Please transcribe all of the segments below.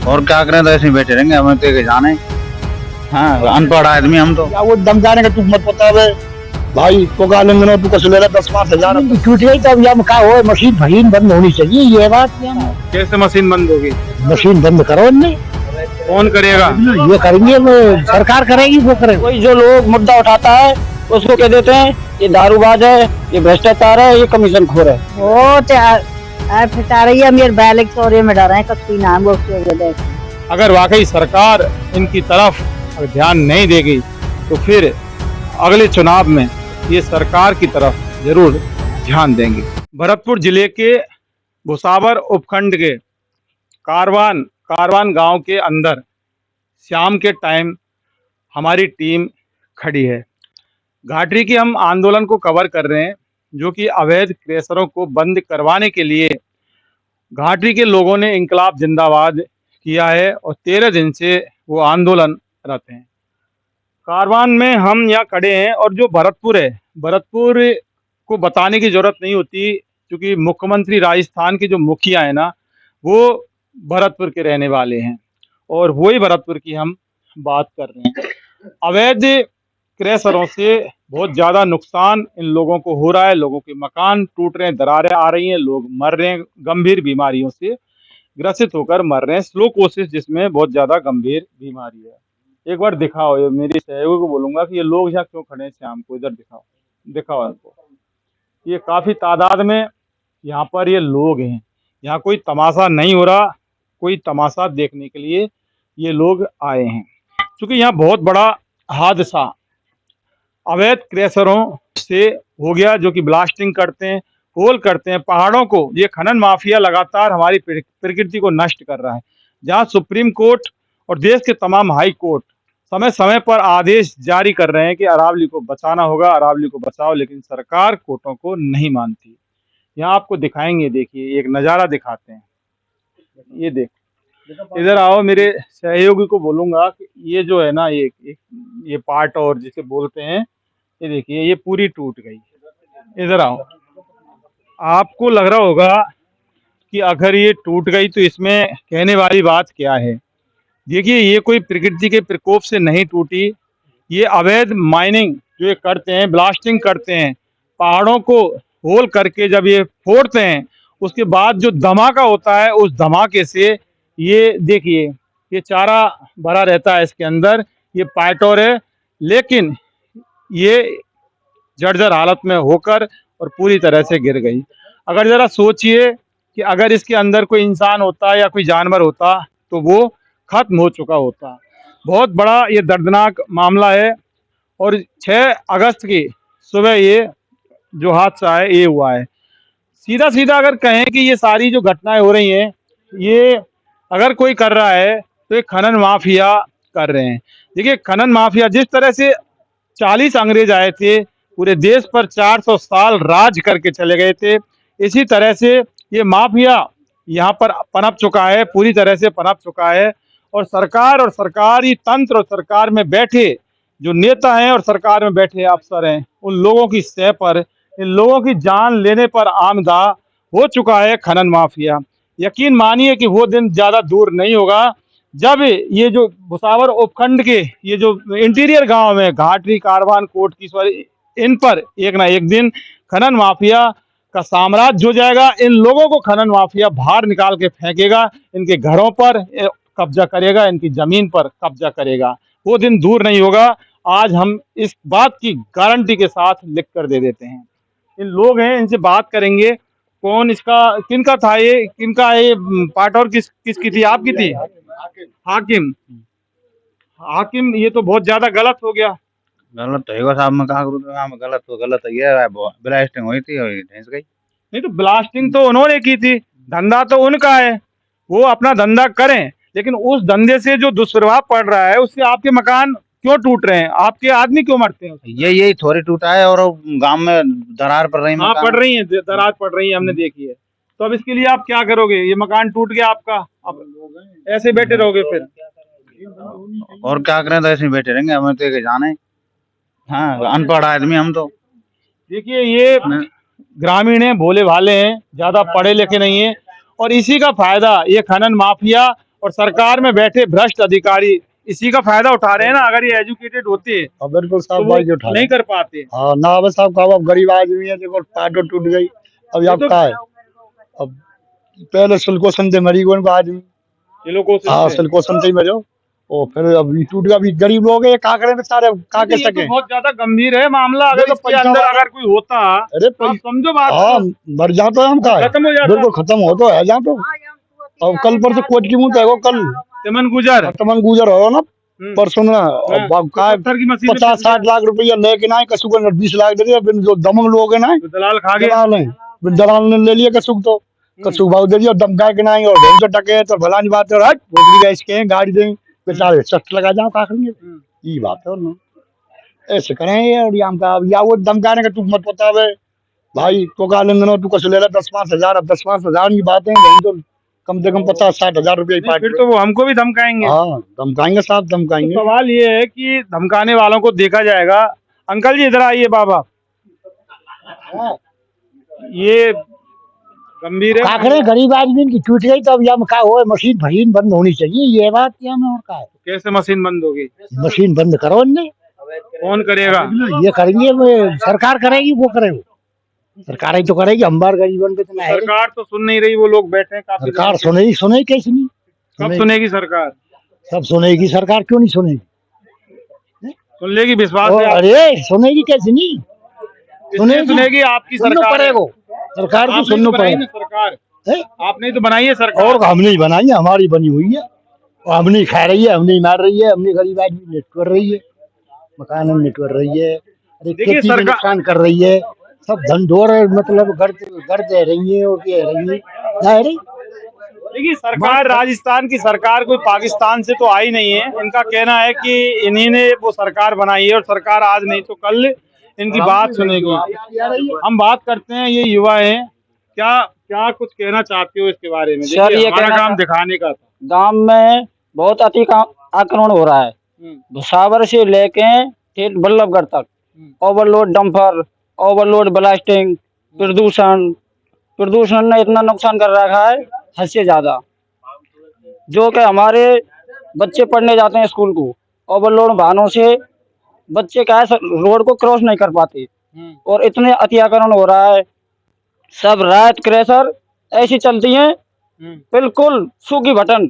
और क्या करें, तो ऐसे ही बैठे रहेंगे, हमें तो जाने। हाँ, अनपढ़ आदमी हम तो। क्या वो दम जाने का तू मत पता है भाई, तो गालेंगे ना तू कैसे ले रहा 10-5 हजार टूट गई, तो अब यहाँ क्या हो, मशीन बंद होनी चाहिए, ये बात कैसे मशीन बंद होगी? मशीन बंद करो नहीं, कौन करेगा? ये करेंगे वो सरकार करेगी, वो करे। कोई जो लोग मुद्दा उठाता है उसको कह देते हैं ये दारूबाज है, ये भ्रष्टाचार है, ये कमीशन खोर है। वो तो मेरे बैलेंस चोरी में डर है, कच्ची नाम वो उसकी वजह से। अगर वाकई सरकार इनकी तरफ अगर ध्यान नहीं देगी तो फिर अगले चुनाव में ये सरकार की तरफ जरूर ध्यान देंगे। भरतपुर जिले के भुसावर उपखंड के कारवान गांव के अंदर शाम के टाइम हमारी टीम खड़ी है। घाटी की हम आंदोलन को कवर कर रहे हैं, जो कि अवैध क्रैशरों को बंद करवाने के लिए घाटी के लोगों ने इंकलाब जिंदाबाद किया है और 13 दिन से वो आंदोलनरत हैं। कारवान में हम यहाँ खड़े हैं और जो भरतपुर है, भरतपुर को बताने की जरूरत नहीं होती, क्योंकि मुख्यमंत्री राजस्थान के जो मुखिया है ना, वो भरतपुर के रहने वाले हैं और वही भरतपुर की हम बात कर रहे हैं। अवैध क्रैशरों से बहुत ज़्यादा नुकसान इन लोगों को हो रहा है, लोगों के मकान टूट रहे हैं, दरारें आ रही हैं, लोग मर रहे हैं, गंभीर बीमारियों से ग्रसित होकर मर रहे हैं, स्लो कोसिस जिसमें बहुत ज़्यादा गंभीर बीमारी है। एक बार दिखाओ, ये मेरी सहयोगी को बोलूँगा कि ये लोग यहाँ क्यों खड़े हैं शाम को, इधर दिखाओ इनको। ये काफ़ी तादाद में यहाँ पर ये लोग हैं, यहाँ कोई तमाशा नहीं हो रहा, कोई तमाशा देखने के लिए ये लोग आए हैं, क्योंकि यहाँ बहुत बड़ा हादसा अवैध क्रैशरों से हो गया, जो कि ब्लास्टिंग करते हैं, होल करते हैं पहाड़ों को। ये खनन माफिया लगातार हमारी प्रकृति को नष्ट कर रहा है। जहाँ सुप्रीम कोर्ट और देश के तमाम हाई कोर्ट समय समय पर आदेश जारी कर रहे हैं कि अरावली को बचाना होगा, अरावली को बचाओ, लेकिन सरकार कोर्टों को नहीं मानती। यहाँ आपको दिखाएंगे, देखिए एक नज़ारा दिखाते हैं, ये देख, इधर आओ। मेरे सहयोगी को बोलूंगा कि ये जो है ना, ये पार्ट और जिसे बोलते हैं, ये देखिए ये पूरी टूट गई। इधर आओ, आपको लग रहा होगा कि अगर ये टूट गई तो इसमें कहने वाली बात क्या है। देखिए, ये कोई प्रकृति के प्रकोप से नहीं टूटी, ये अवैध माइनिंग जो ये करते हैं, ब्लास्टिंग करते हैं, पहाड़ों को होल करके जब ये फोड़ते हैं, उसके बाद जो धमाका होता है, उस धमाके से ये देखिए, ये चारा भरा रहता है इसके अंदर, ये पाइटोर है, लेकिन ये जर्जर हालत में होकर और पूरी तरह से गिर गई। अगर जरा सोचिए कि अगर इसके अंदर कोई इंसान होता या कोई जानवर होता तो वो खत्म हो चुका होता। बहुत बड़ा ये दर्दनाक मामला है और 6 अगस्त की सुबह ये जो हादसा है ये हुआ है। सीधा सीधा अगर कहें कि ये सारी जो घटनाएं हो रही हैं, ये अगर कोई कर रहा है तो ये खनन माफिया कर रहे हैं। देखिए, खनन माफिया जिस तरह से 40 अंग्रेज आए थे, पूरे देश पर 400 साल राज करके चले गए थे, इसी तरह से ये माफिया यहाँ पर पनप चुका है, पूरी तरह से पनप चुका है। और सरकार और सरकारी तंत्र और सरकार में बैठे जो नेता हैं और सरकार में बैठे अफसर हैं, उन लोगों की सह पर, इन लोगों की जान लेने पर आमदा हो चुका है खनन माफिया। यकीन मानिए कि वो दिन ज़्यादा दूर नहीं होगा जब ये जो भुसावर उपखंड के ये जो इंटीरियर गांव में घाटी, कारवान, कोट की, इन पर एक ना एक दिन खनन माफिया का साम्राज्य हो जाएगा। इन लोगों को खनन माफिया बाहर निकाल के फेंकेगा, इनके घरों पर कब्जा करेगा, इनकी जमीन पर कब्जा करेगा। वो दिन दूर नहीं होगा। आज हम इस बात की गारंटी के साथ लिख कर दे देते हैं। इन लोग हैं, इनसे बात करेंगे। कौन इसका, किनका था ये, किनका ये पार्ट और किसकी थी? आपकी थी? हाकिम, ये तो बहुत ज्यादा गलत हो गया। गलत तो है साहब, मैं कहा करूँ, गलत तो गलत है, ब्लास्टिंग हुई थी और ढेंस गई। नहीं तो ब्लास्टिंग तो उन्होंने की थी, धंधा तो उनका है, वो अपना धंधा करें, लेकिन उस धंधे से जो दुष्प्रभाव पड़ रहा है उससे आपके मकान क्यों टूट रहे हैं, आपके आदमी क्यों मरते हैं? यही थोड़ी टूटा है और गांव में दरार पड़ रही है। हाँ, पड़ रही है, दरार पड़ रही है, हमने देखी है। तो अब इसके लिए आप क्या करोगे? ये मकान टूट गया आपका, अब ऐसे बैठे रहोगे फिर? और क्या करें, तो ऐसे ही बैठे रहेंगे, हमें तो जाने। हाँ, अनपढ़ आदमी हम तो। देखिए, ये ग्रामीण हैं, भोले भाले हैं, ज्यादा पढ़े लिखे नहीं है, और इसी का फायदा ये खनन माफिया और सरकार में बैठे भ्रष्ट अधिकारी इसी का फायदा उठा रहे हैं ना। अगर ये एजुकेटेड होते अब बिल्कुल तो साहब वो भाई जो उठा नहीं कर पाते। हाँ ना बस साहब कहा अब गरीब आदमी है, देखो पाटो टूट गई। अब ये आप तो का है, अब पहले सिलकोसन से मरी गए आदमी। ये लोगों से हाँ सिलकोसन से ही मरे, और फिर अब ये टूट गया। अभी गरीब लोग हैं, क्या करें बेचारे, क्या कर ये तो सके। बहुत ज्यादा गंभीर है मामला। ये अगर तो इसके पैसा अंदर वाला- अगर कोई होता अरे तो आप समझो बात हाँ को, मर जाते हैं हम, का है खत्म हो जाता। बिल्कुल खत्म हो तो है जहाँ तो। अब कल पर से कोर्ट की मुंह है वो कल तिमन गुजर तमन गुजर हो ना परसों ना। अब का पत्थर की मशीन 50-60 लाख रुपया लेके ना कसु को 20 लाख दे दिया। फिर जो दमंग लोग है ना दलाल खा गए। दलाल हैं, फिर दलाल ने ले लिया कसुक, तो कसुक भाव दे दिया और धमका के ना और ढेर तो टके तो भलानी बात है। हट भोजरी गैस के गाड़ी दें बेचारे सख्त लगा जाओ का करेंगे, ये बात है। और ऐसे करें ये, और हम का या वो धमकाने का तू मत पता है भाई, तो का लेन तू कसु ले ला 10-5 हजार। अब 10-5 हजार की बात है, तो कम से कम 50-60 हजार रुपया नहीं, फिर तो वो हमको भी धमकाएंगे। हाँ धमकाएंगे साहब, धमकाएंगे। तो सवाल ये है कि धमकाने वालों को देखा जाएगा। अंकल जी इधर आइए बाबा, ये गंभीर क्या है। करें, गरीब आदमी की टूट गई तो अब यहाँ क्या हो, मशीन फशीन बंद होनी चाहिए, ये बात क्या में और क्या है। कैसे मशीन बंद होगी? मशीन बंद करो इनने, कौन करेगा? ये करेंगे सरकार करेगी, वो करेगी, सरकार ही तो करेगी। हम बार गरीबन पे तो है। सरकार तो सुन नहीं रही, वो लोग बैठे हैं काफी। सरकार सुनेगी कैसे नहीं, कब सुनेगी सरकार? सब सुनेगी सरकार, क्यों नहीं सुनेगी। सुन लेगी, विश्वास और है आप- अरे सुनेगी कैसे नहीं, किसने सुनेगी? आपकी सुनना सरकार है। पड़ेगा, सरकार को आपने सुनना तो बनाई पड़ेगा। ना सरकार, है? आपने तो बनाई है सरकार। और हमने ही बनाई है, हमारी बनी हुई है, और हमने ही खा रही है, हमने ही मार रही है, हमने गरीब आदमी नेट कर रही है, मकान में नेट कर रही है, अरे देखिए खेती में सरकार- नुकसान कर रही है, सब धंधोर मतलब घर दे रही है, और ये रही है ना रही। देखिए सरकार, राजस्थान की सरकार कोई पाकिस्तान से तो आई नहीं है। इनका कहना है कि इन्हीं ने वो सरकार बनाई है, और सरकार आज नहीं तो कल इनकी बात सुनेगी। हम बात करते हैं, ये युवा हैं, क्या क्या कुछ कहना चाहते हो इसके बारे में? सर, देखिए, ये हमारा कहना काम दिखाने का था। गांव में बहुत आक्रमण हो रहा है, भुसावर से लेके ठेठ बल्लभगढ़ तक, ओवरलोड डंपर, ओवरलोड ब्लास्टिंग, प्रदूषण ने इतना नुकसान कर रखा है हद से ज्यादा, जो कि हमारे बच्चे पढ़ने जाते हैं स्कूल को, ओवरलोड वाहनों से बच्चे क्या है रोड को क्रॉस नहीं कर पाते, और इतने अतिक्रमण हो रहा है। सब रात क्रैशर ऐसी चलती हैं, बिल्कुल सूखी बटन,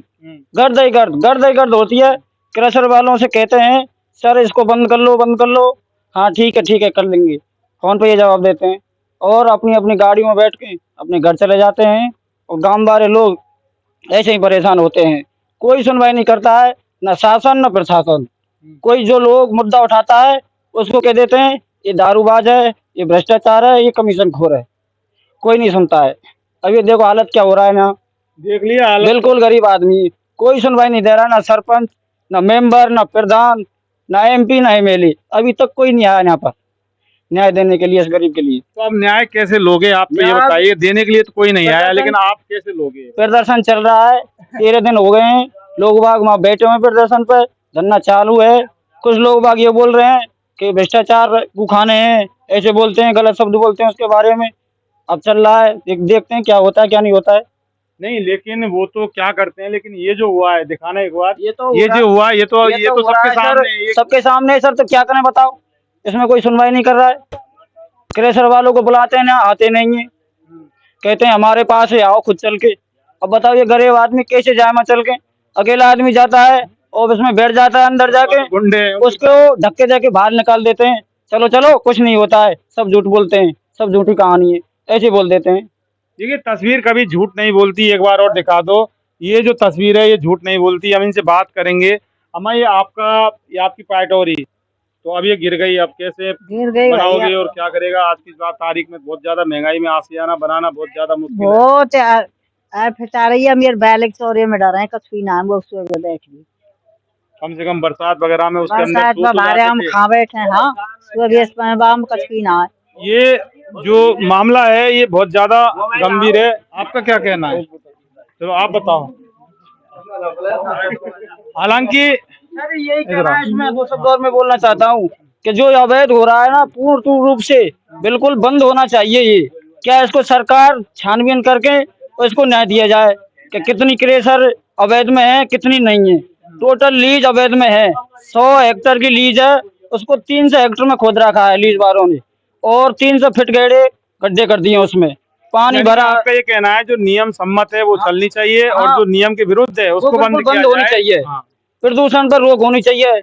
गर्द ही गर्द होती है। क्रशर वालों से कहते हैं सर इसको बंद कर लो। हाँ ठीक है कर लेंगे, फोन पे ये जवाब देते हैं, और अपनी अपनी गाड़ियों में बैठ के अपने घर चले जाते हैं। और गांव वाले लोग ऐसे ही परेशान होते हैं, कोई सुनवाई नहीं करता है, न शासन न प्रशासन। कोई जो लोग मुद्दा उठाता है उसको कह देते हैं ये दारूबाज है, ये भ्रष्टाचार है, ये कमीशन खोर है, कोई नहीं सुनता है। अब ये देखो हालत क्या हो रहा है ना, देख लिया हालत। बिल्कुल गरीब आदमी, कोई सुनवाई नहीं दे रहा, ना सरपंच, ना मेंबर, ना प्रधान, ना एमपी, ना एमएलए, अभी तक कोई नहीं आया यहाँ पर न्याय देने के लिए इस गरीब के लिए। तो अब न्याय कैसे लोगे आप? तो ये न्याय- बताइए, देने के लिए तो कोई नहीं आया, लेकिन आप कैसे लोगे? प्रदर्शन चल रहा है, 13 दिन हो गए हैं, लोग बाग वहाँ बैठे हुए हैं प्रदर्शन पे, धरना चालू है। कुछ लोग बाग ये बोल रहे हैं कि भ्रष्टाचार खाने हैं, ऐसे बोलते हैं, गलत शब्द बोलते हैं उसके बारे में। अब चल रहा है, देखते हैं क्या होता है क्या नहीं होता है। नहीं, लेकिन वो तो क्या करते हैं, लेकिन ये जो हुआ है, दिखाना एक बार, ये तो ये जो हुआ, ये तो हो रहा सबके है सर, सामने है। सबके सामने है सर, तो क्या करें बताओ, इसमें कोई सुनवाई नहीं कर रहा है। क्रेशर वालों को बुलाते हैं ना, आते नहीं है, कहते हैं हमारे पास है, आओ खुद चल के। अब बताओ ये गरीब आदमी कैसे जाए वहाँ चल के, अकेला आदमी जाता है ऑफिस में बैठ जाता है, अंदर जाके गुंडे उसको धक्के देके बाहर निकाल देते हैं, चलो कुछ नहीं होता है, सब झूठ बोलते हैं, सब झूठी कहानी है, ऐसे बोल देते हैं। देखिए तस्वीर कभी झूठ नहीं बोलती, एक बार और दिखा दो। ये जो तस्वीर है ये झूठ नहीं बोलती। हम इनसे बात करेंगे। अम्मा ये आपकी पायटोरी, तो अब ये गिर गई, अब कैसे गिर गई बनाओगे भैया। और क्या करेगा? आज की बात तारीख में बहुत ज्यादा महंगाई में आशियाना बनाना बहुत ज्यादा मुश्किल है। बहुत फटा रही है, मेरे बैलेंस चोरी में डर है, कछुई नाम वो उसको देख ली। कम से कम बरसात वगैरह में उसके अंदर बरसात सूख में हो बाहर हम जाते थे। खा बैठे हैं। हाँ सुबह इसमें बाम कछुई ना है। ये जो मामला है ये बहुत ज्यादा गंभीर है। आपका क्या कहना है? चलो आप बताओ। हालांकि यही कहना है इसमें, दो शब्द और मैं बोलना चाहता हूँ कि जो अवैध हो रहा है ना, पूर्ण रूप से बिल्कुल बंद होना चाहिए। ये क्या इसको सरकार छानबीन करके और इसको न्याय दिया जाए कि कितनी क्रेशर अवैध में है, कितनी नहीं है। टोटल लीज अवैध में है। 100 हेक्टेयर की लीज है, उसको 300 हेक्टेयर में खोद रखा है लीज वालों ने, और 300 फीट गहरे गड्ढे कर दिए उसमें, पानी यानी भरा। आपका ये कहना है जो नियम सम्मत है वो चलनी चाहिए, और हाँ। जो नियम के विरुद्ध है उसको बंद किया होनी जाए। चाहिए। हाँ। प्रदूषण पर रोक होनी चाहिए।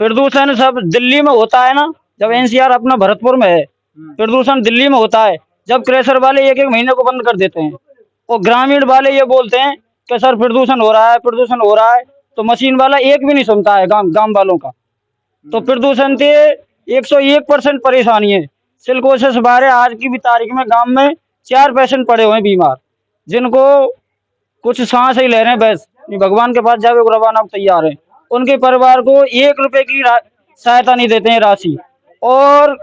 प्रदूषण सब दिल्ली में होता है ना, जब एनसीआर अपना भरतपुर में है, प्रदूषण दिल्ली में होता है, जब क्रेशर वाले एक एक महीने को बंद कर देते हैं, और ग्रामीण वाले ये बोलते हैं कि सर प्रदूषण हो रहा है, प्रदूषण हो रहा है, तो मशीन वाला एक भी नहीं सुनता है गांव गांव वालों का। तो प्रदूषण से 101% परेशानी है। सिलिकोसिस बारे आज की भी तारीख में गांव में 4 पेशेंट पड़े हुए हैं बीमार, जिनको कुछ सांस ही ले रहे हैं, बस भगवान के पास जाके रवाना तैयार है। उनके परिवार को 1 रुपए की सहायता नहीं देते हैं राशि, और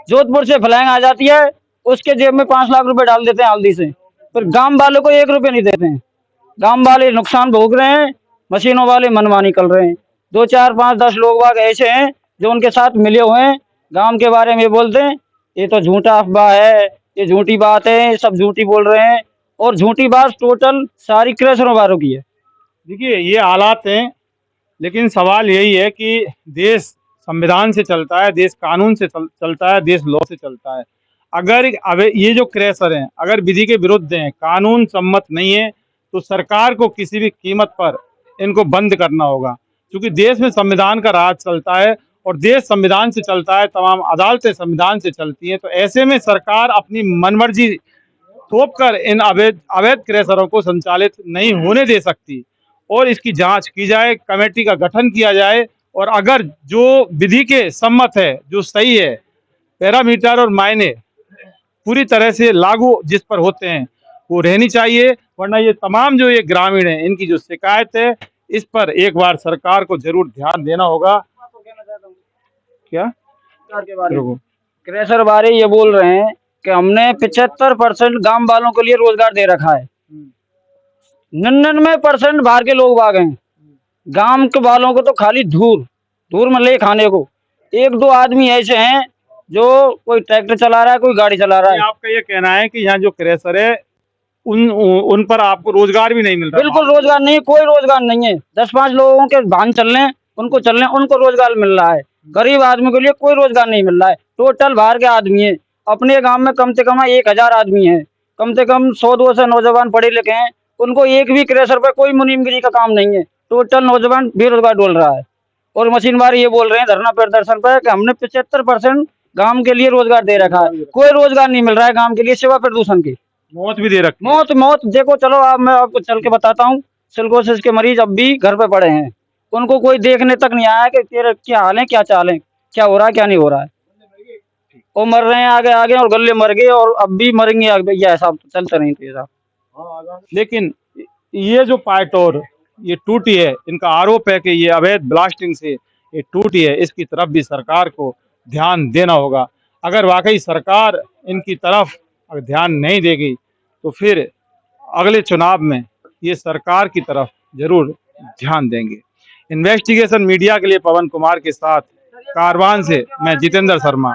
जोधपुर से फ्लाइंग आ जाती है, उसके जेब में 5 लाख रुपए डाल देते हैं हल्दी से, फिर गांव वालों को 1 रुपए नहीं देते हैं। गांव वाले नुकसान भोग रहे हैं, मशीनों वाले मनमानी कर रहे हैं। 2 4 5 10 लोग बाग ऐसे हैं जो उनके साथ मिले हुए हैं, गांव के बारे में बोलते हैं ये तो झूठा अफवाह है, ये झूठी बात है, सब झूठी बोल रहे हैं, और झूठी बात टोटल सारी क्रेशरों वालों की है। देखिए ये हालात हैं, लेकिन सवाल यही है कि देश संविधान से चलता है, देश कानून से चलता है, देश लॉ से चलता है। अगर ये जो क्रेशर हैं अगर विधि के विरुद्ध हैं, कानून सम्मत नहीं है, तो सरकार को किसी भी कीमत पर इनको बंद करना होगा, क्योंकि देश में संविधान का राज चलता है और देश संविधान से चलता है, तमाम अदालतें संविधान से चलती हैं। तो ऐसे में सरकार अपनी मनमर्जी थोप कर इन अवैध क्रेशरों को संचालित नहीं होने दे सकती, और इसकी जांच की जाए, कमेटी का गठन किया जाए, और अगर जो विधि के सम्मत है, जो सही है, पैरामीटर और मायने पूरी तरह से लागू जिस पर होते हैं वो रहनी चाहिए। वरना ये तमाम जो ये ग्रामीण हैं इनकी जो शिकायत है, इस पर एक बार सरकार को जरूर ध्यान देना होगा। क्या के बारे में क्रेशर बारे ये बोल रहे हैं कि हमने 75% गांव वालों के लिए रोजगार दे रखा है, 99% बाहर के लोग आ गए हैं। गांव के वालों को तो खाली धूर में ले खाने को। 1-2 आदमी ऐसे हैं जो कोई ट्रैक्टर चला रहा है, कोई गाड़ी चला रहा है। आपका ये कहना है कि यहाँ जो क्रेशर है उन पर आपको रोजगार भी नहीं मिल रहा? बिल्कुल रोजगार नहीं है, कोई रोजगार नहीं है। 10-5 लोगों के वाहन चल रहे हैं, उनको रोजगार मिल रहा है। गरीब आदमी के लिए कोई रोजगार नहीं मिल रहा है। टोटल बाहर के आदमी है। अपने गांव में कम से कम 1000 आदमी है, कम से कम 100-200 नौजवान पढ़े लिखे हैं, उनको एक भी क्रेशर पर कोई मुनीमगिरी का काम नहीं है। टोटल नौजवान बेरोजगार डोल रहा है। और मशीनवार ये बोल रहे हैं धरना प्रदर्शन पर कि हमने 75% गांव के लिए रोजगार दे रखा है, कोई रोजगार नहीं मिल रहा है गांव के लिए सिवा प्रदूषण की। मौत भी दे रखी है। मौत देखो, चलो अब मैं आपको चल के बताता हूँ। सिलिकोसिस के मरीज अब भी घर पे पड़े हैं, उनको कोई देखने तक नहीं आया कि तेरे क्या हाल है, क्या चाल है, क्या हो रहा है, क्या नहीं हो रहा है। वो मर रहे हैं आगे और गले मर गए, और अब भी मरेंगे आगे, ये ऐसा चलता नहीं तो साहब। लेकिन ये जो पायटोर ये टूटी है, इनका आरोप है कि ये अवैध ब्लास्टिंग से ये टूटी है, इसकी तरफ भी सरकार को ध्यान देना होगा। अगर वाकई सरकार इनकी तरफ अगर ध्यान नहीं देगी तो फिर अगले चुनाव में ये सरकार की तरफ जरूर ध्यान देंगे। इन्वेस्टिगेशन मीडिया के लिए पवन कुमार के साथ कारवान से मैं जितेंद्र शर्मा।